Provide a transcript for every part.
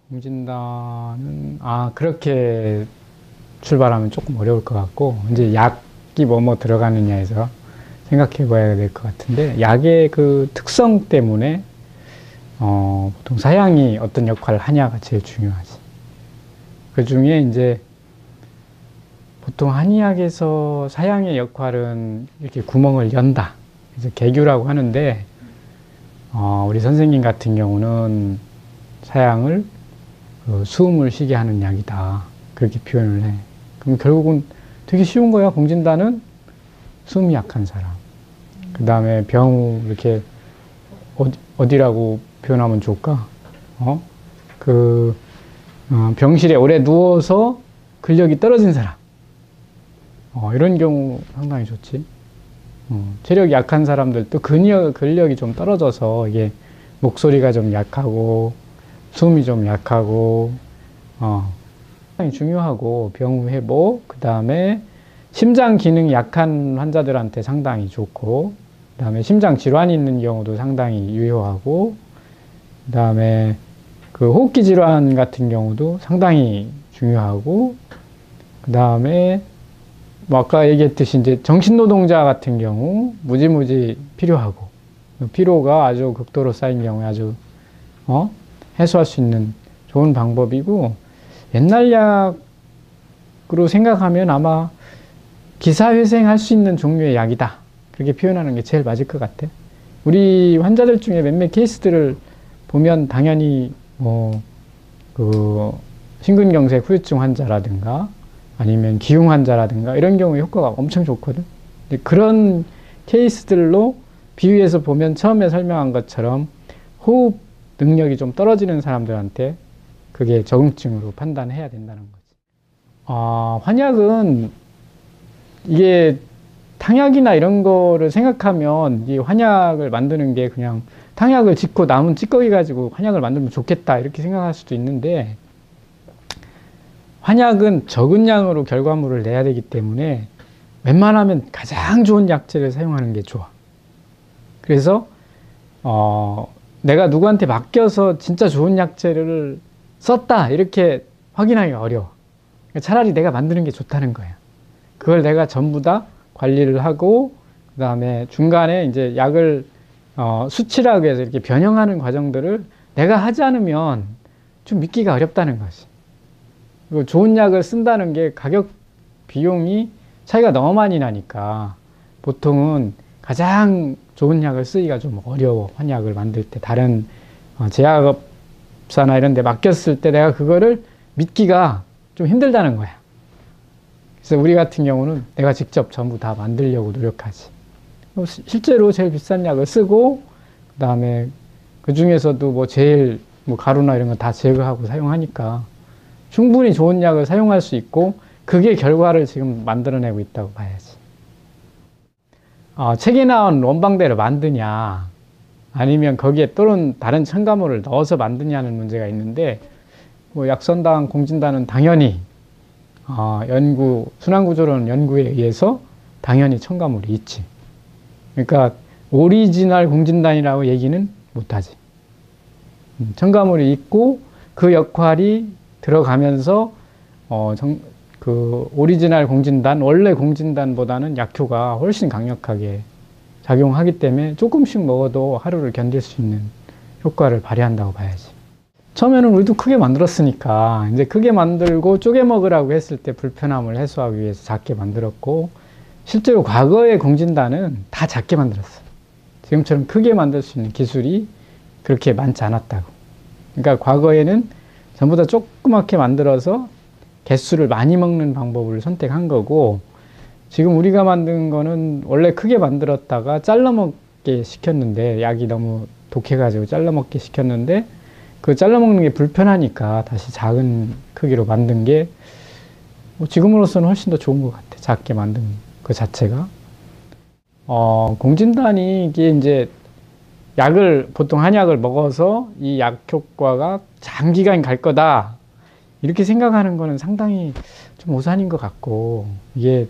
공진단은 그렇게 출발하면 조금 어려울 것 같고, 이제 약이 뭐 들어가느냐에서 생각해 봐야 될 것 같은데, 약의 그 특성 때문에 보통 사양이 어떤 역할을 하냐가 제일 중요하지. 그 중에 이제 보통 한의학에서 사양의 역할은 이렇게 구멍을 연다, 그래서 개규라고 하는데, 우리 선생님 같은 경우는 사양을 숨을 쉬게 하는 약이다, 그렇게 표현을 해. 그럼 결국은 되게 쉬운 거야. 공진단은 숨이 약한 사람, 그 다음에 병, 이렇게 어디라고 표현하면 좋을까? 병실에 오래 누워서 근력이 떨어진 사람, 이런 경우 상당히 좋지. 체력이 약한 사람들도 근력이 좀 떨어져서 이게 목소리가 좀 약하고 숨이 좀 약하고 상당히 중요하고, 병 회복, 그 다음에 심장 기능이 약한 환자들한테 상당히 좋고, 그 다음에 심장 질환이 있는 경우도 상당히 유효하고, 그 다음에 그 호흡기 질환 같은 경우도 상당히 중요하고, 그 다음에 뭐 아까 얘기했듯이 이제 정신노동자 같은 경우 무지무지 필요하고, 피로가 아주 극도로 쌓인 경우에 아주 해소할 수 있는 좋은 방법이고, 옛날 약으로 생각하면 아마 기사회생할 수 있는 종류의 약이다, 그렇게 표현하는 게 제일 맞을 것 같아. 우리 환자들 중에 몇몇 케이스들을 보면 당연히 심근경색 후유증 환자라든가 아니면 기흉 환자라든가 이런 경우에 효과가 엄청 좋거든. 근데 그런 케이스들로 비유해서 보면 처음에 설명한 것처럼 호흡 능력이 좀 떨어지는 사람들한테 그게 적응증으로 판단해야 된다는 거지. 환약은 이게 탕약이나 이런 거를 생각하면 이 환약을 만드는 게 그냥 탕약을 짓고 남은 찌꺼기 가지고 환약을 만들면 좋겠다, 이렇게 생각할 수도 있는데, 환약은 적은 양으로 결과물을 내야 되기 때문에 웬만하면 가장 좋은 약재를 사용하는 게 좋아. 그래서 내가 누구한테 맡겨서 진짜 좋은 약재를 썼다, 이렇게 확인하기가 어려워. 차라리 내가 만드는 게 좋다는 거야. 그걸 내가 전부 다 관리를 하고, 그 다음에 중간에 이제 약을 수치라고 해서 이렇게 변형하는 과정들을 내가 하지 않으면 좀 믿기가 어렵다는 것이. 그리고 좋은 약을 쓴다는 게 가격 비용이 차이가 너무 많이 나니까 보통은 가장 좋은 약을 쓰기가 좀 어려워. 환약을 만들 때 다른 제약업사나 이런 데 맡겼을 때 내가 그거를 믿기가 좀 힘들다는 거야. 그래서 우리 같은 경우는 내가 직접 전부 다 만들려고 노력하지. 실제로 제일 비싼 약을 쓰고, 그 다음에 그 중에서도 뭐 제일 가루나 이런 거 다 제거하고 사용하니까 충분히 좋은 약을 사용할 수 있고, 그게 결과를 지금 만들어내고 있다고 봐야지. 책에 나온 원방대로 만드냐, 아니면 거기에 또는 다른 첨가물을 넣어서 만드냐는 문제가 있는데, 약선당, 공진단은 당연히 순환구조론 연구에 의해서 당연히 첨가물이 있지. 그러니까 오리지널 공진단이라고 얘기는 못하지. 첨가물이 있고 그 역할이 들어가면서 그 오리지널 공진단, 원래 공진단보다는 약효가 훨씬 강력하게 작용하기 때문에 조금씩 먹어도 하루를 견딜 수 있는 효과를 발휘한다고 봐야지. 처음에는 우리도 크게 만들었으니까 이제 크게 만들고 쪼개 먹으라고 했을 때 불편함을 해소하기 위해서 작게 만들었고, 실제로 과거의 공진단은 다 작게 만들었어. 지금처럼 크게 만들 수 있는 기술이 그렇게 많지 않았다고. 그러니까 과거에는 전부 다 조그맣게 만들어서 개수를 많이 먹는 방법을 선택한 거고, 지금 우리가 만든 거는 원래 크게 만들었다가 잘라 먹게 시켰는데, 약이 너무 독해가지고 잘라 먹게 시켰는데, 그 잘라 먹는 게 불편하니까 다시 작은 크기로 만든 게 지금으로서는 훨씬 더 좋은 것 같아. 작게 만든 그 자체가. 공진단이 이게 이제 보통 한약을 먹어서 이 약 효과가 장기간 갈 거다, 이렇게 생각하는 거는 상당히 좀 오산인 것 같고, 이게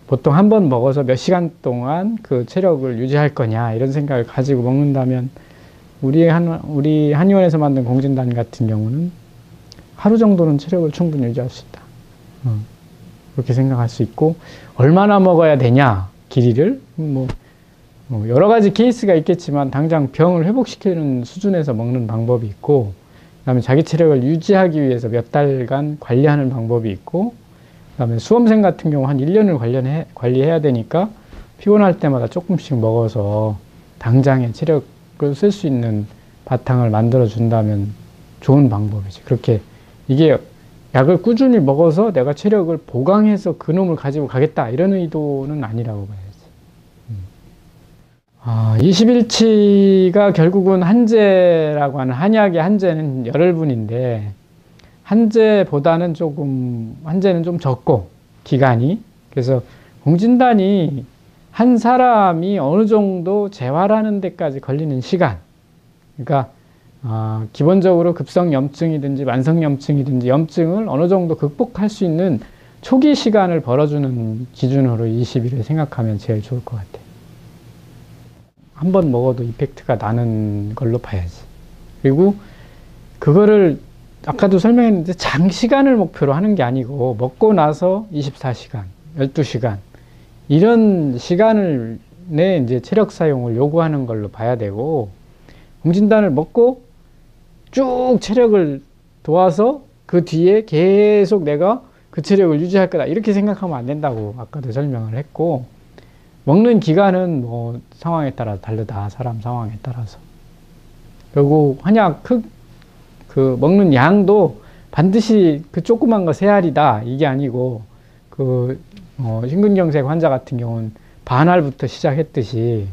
보통 한 번 먹어서 몇 시간 동안 그 체력을 유지할 거냐, 이런 생각을 가지고 먹는다면 우리 한의원에서 만든 공진단 같은 경우는 하루 정도는 체력을 충분히 유지할 수 있다. 그렇게 생각할 수 있고, 얼마나 먹어야 되냐, 길이를. 여러 가지 케이스가 있겠지만, 당장 병을 회복시키는 수준에서 먹는 방법이 있고, 그 다음에 자기 체력을 유지하기 위해서 몇 달간 관리하는 방법이 있고, 그 다음에 수험생 같은 경우 한 1년을 관리해야 되니까, 피곤할 때마다 조금씩 먹어서 당장에 체력을 쓸 수 있는 바탕을 만들어 준다면 좋은 방법이지. 그렇게 이게 약을 꾸준히 먹어서 내가 체력을 보강해서 그놈을 가지고 가겠다 이런 의도는 아니라고 봐야지. 21치가 결국은 한제라고 하는 한약의 한제는 열흘분인데 한제는 좀 적고 기간이, 그래서 공진단이 한 사람이 어느 정도 재활하는 데까지 걸리는 시간, 그러니까 기본적으로 급성염증이든지 만성염증이든지 염증을 어느 정도 극복할 수 있는 초기 시간을 벌어주는 기준으로 20일을 생각하면 제일 좋을 것 같아요. 한 번 먹어도 이펙트가 나는 걸로 봐야지. 그리고 그거를 아까도 설명했는데 장시간을 목표로 하는 게 아니고 먹고 나서 24시간, 12시간 이런 시간을 내 이제 체력 사용을 요구하는 걸로 봐야 되고, 공진단을 먹고 쭉 체력을 도와서 그 뒤에 계속 내가 그 체력을 유지할 거다 이렇게 생각하면 안 된다고 아까도 설명을 했고, 먹는 기간은 뭐 상황에 따라 다르다. 사람 상황에 따라서. 그리고 한약 그 먹는 양도 반드시 그 조그만 거 3알이다 이게 아니고, 심근경색 환자 같은 경우는 반알부터 시작했듯이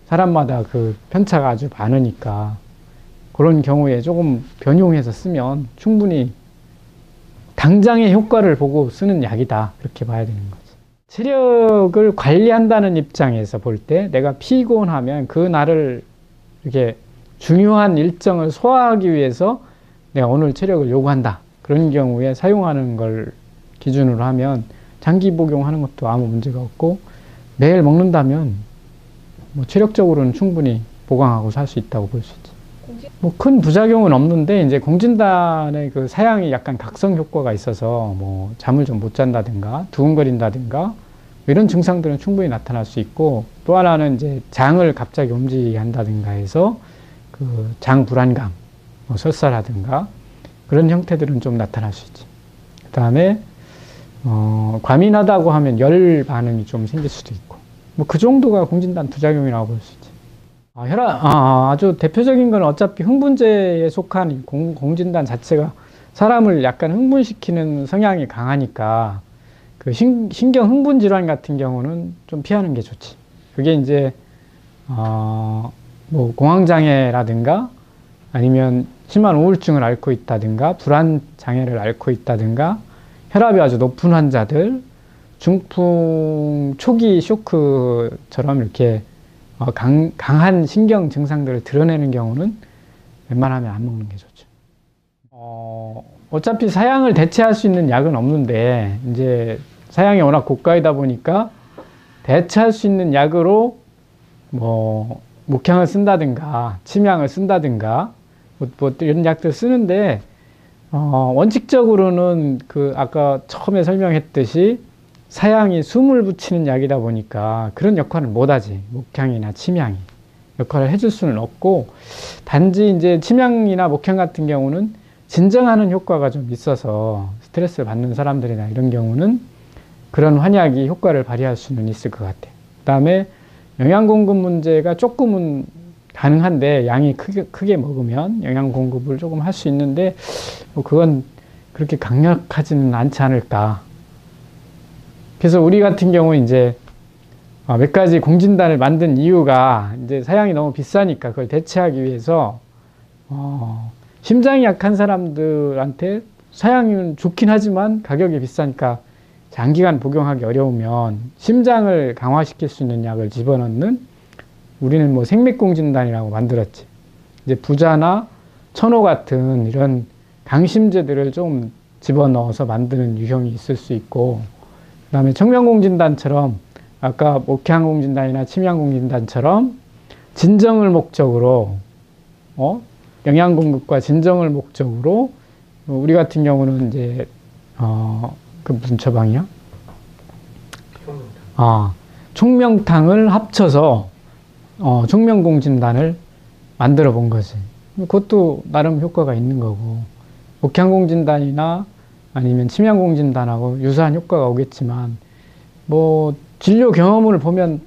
사람마다 그 편차가 아주 많으니까 그런 경우에 조금 변용해서 쓰면 충분히 당장의 효과를 보고 쓰는 약이다 그렇게 봐야 되는 거지. 체력을 관리한다는 입장에서 볼 때 내가 피곤하면 그 날을 이렇게 중요한 일정을 소화하기 위해서 내가 오늘 체력을 요구한다 그런 경우에 사용하는 걸 기준으로 하면 장기 복용하는 것도 아무 문제가 없고, 매일 먹는다면 뭐 체력적으로는 충분히 보강하고 살 수 있다고 볼 수 있지. 뭐 큰 부작용은 없는데 이제 공진단의 그 사양이 약간 각성 효과가 있어서 뭐 잠을 좀 못 잔다든가 두근거린다든가 이런 증상들은 충분히 나타날 수 있고, 또 하나는 이제 장을 갑자기 움직이게 한다든가 해서 그 장 불안감, 뭐 설사라든가 그런 형태들은 좀 나타날 수 있지. 그 다음에 과민하다고 하면 열 반응이 좀 생길 수도 있고, 뭐 그 정도가 공진단 부작용이라고 볼 수 있지. 아주 대표적인 건 어차피 흥분제에 속한 공진단 자체가 사람을 약간 흥분시키는 성향이 강하니까 그 신경 흥분 질환 같은 경우는 좀 피하는 게 좋지. 그게 이제 뭐 공황장애라든가 아니면 심한 우울증을 앓고 있다든가 불안 장애를 앓고 있다든가 혈압이 아주 높은 환자들, 중풍 초기 쇼크처럼 이렇게 강한 신경 증상들을 드러내는 경우는 웬만하면 안 먹는 게 좋죠. 어차피 사양을 대체할 수 있는 약은 없는데 이제 사양이 워낙 고가이다 보니까 대체할 수 있는 약으로 뭐 목향을 쓴다든가 침향을 쓴다든가 뭐 이런 약들 쓰는데, 원칙적으로는 그 아까 처음에 설명했듯이 사양이 숨을 붙이는 약이다 보니까 그런 역할을 못하지. 목향이나 침향이 역할을 해줄 수는 없고, 단지 이제 침향이나 목향 같은 경우는 진정하는 효과가 좀 있어서 스트레스를 받는 사람들이나 이런 경우는 그런 환약이 효과를 발휘할 수는 있을 것 같아요. 그 다음에 영양 공급 문제가 조금은 가능한데 양이 크게 먹으면 영양 공급을 조금 할 수 있는데 뭐 그건 그렇게 강력하지는 않지 않을까. 그래서 우리 같은 경우 이제 몇 가지 공진단을 만든 이유가 이제 사양이 너무 비싸니까 그걸 대체하기 위해서 심장이 약한 사람들한테 사양은 좋긴 하지만 가격이 비싸니까 장기간 복용하기 어려우면 심장을 강화시킬 수 있는 약을 집어넣는, 우리는 뭐 생맥공진단이라고 만들었지. 이제 부자나 천호 같은 이런 강심제들을 좀 집어넣어서 만드는 유형이 있을 수 있고, 그 다음에 청명공진단처럼 아까 목향공진단이나 침향공진단처럼 진정을 목적으로 영양 공급과 진정을 목적으로 우리 같은 경우는 이제 그 무슨 처방이야? 총명탕을 합쳐서 총명공진단을 만들어 본 거지. 그것도 나름 효과가 있는 거고, 목향공진단이나 아니면 침향공진단하고 유사한 효과가 오겠지만, 뭐 진료 경험을 보면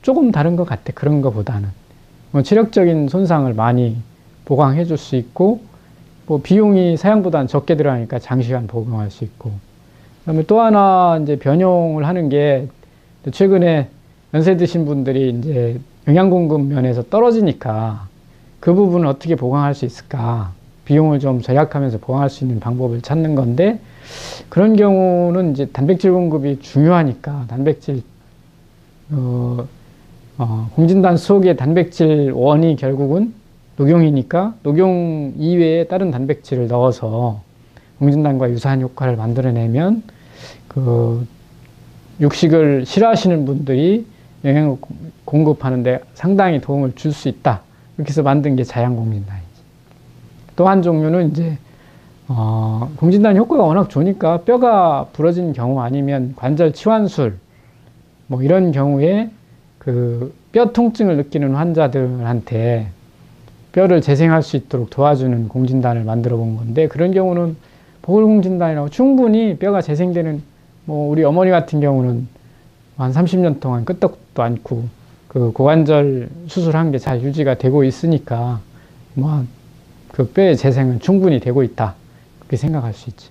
조금 다른 것 같아. 그런 것보다는 뭐 체력적인 손상을 많이 보강해 줄 수 있고, 뭐 비용이 사양보다는 적게 들어가니까 장시간 복용할 수 있고, 그다음에 또 하나 이제 변용을 하는 게, 최근에 연세 드신 분들이 이제 영양 공급 면에서 떨어지니까 그 부분을 어떻게 보강할 수 있을까, 비용을 좀 절약하면서 보강할 수 있는 방법을 찾는 건데, 그런 경우는 이제 단백질 공급이 중요하니까 단백질 공진단 속의 단백질 원이 결국은 녹용이니까 녹용 이외에 다른 단백질을 넣어서 공진단과 유사한 효과를 만들어내면 그 육식을 싫어하시는 분들이 영양을 공급하는데 상당히 도움을 줄 수 있다. 이렇게 해서 만든 게 자양공진단이지. 또 한 종류는 이제 공진단 효과가 워낙 좋으니까 뼈가 부러진 경우 아니면 관절 치환술 뭐 이런 경우에 그 뼈 통증을 느끼는 환자들한테 뼈를 재생할 수 있도록 도와주는 공진단을 만들어 본 건데, 그런 경우는 보글공진단이라고 충분히 뼈가 재생되는, 뭐 우리 어머니 같은 경우는 한 30년 동안 끄떡도 않고 그 고관절 수술한 게 잘 유지가 되고 있으니까 뭐 그 뼈의 재생은 충분히 되고 있다, 그렇게 생각할 수 있지.